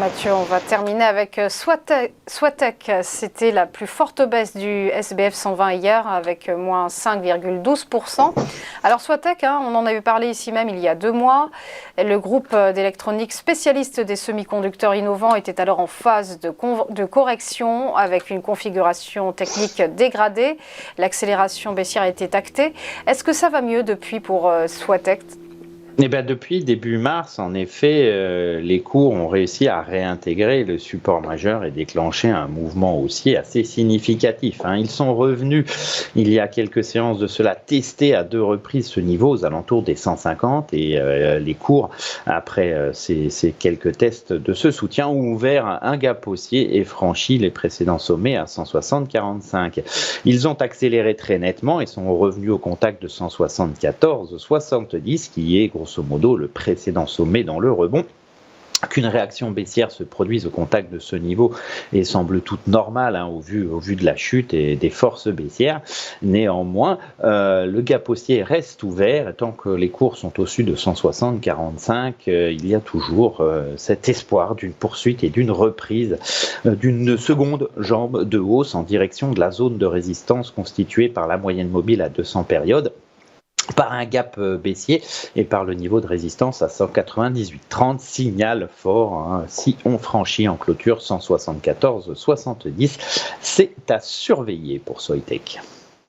Mathieu, on va terminer avec Soitec. C'était la plus forte baisse du SBF 120 hier avec moins 5,12%. Alors Soitec, on en avait parlé ici même il y a 2 mois. Le groupe d'électronique spécialiste des semi-conducteurs innovants était alors en phase de correction avec une configuration technique dégradée. L'accélération baissière était actée. Est-ce que ça va mieux depuis pour Soitec ? Eh bien, depuis début mars, en effet, les cours ont réussi à réintégrer le support majeur et déclencher un mouvement haussier assez significatif. Ils sont revenus, il y a quelques séances de cela, tester à 2 reprises ce niveau aux alentours des 150 et les cours, après ces quelques tests de ce soutien, ont ouvert un gap haussier et franchi les précédents sommets à 160,45. Ils ont accéléré très nettement et sont revenus au contact de 174,70 qui est grosso modo le précédent sommet dans le rebond. Qu'une réaction baissière se produise au contact de ce niveau est semble toute normale au vu de la chute et des forces baissières. Néanmoins, le gap haussier reste ouvert et tant que les cours sont au-dessus de 160,45, il y a toujours cet espoir d'une poursuite et d'une reprise d'une seconde jambe de hausse en direction de la zone de résistance constituée par la moyenne mobile à 200 périodes, par un gap baissier et par le niveau de résistance à 198,30, signal fort. Si on franchit en clôture 174,70, c'est à surveiller pour Soitec.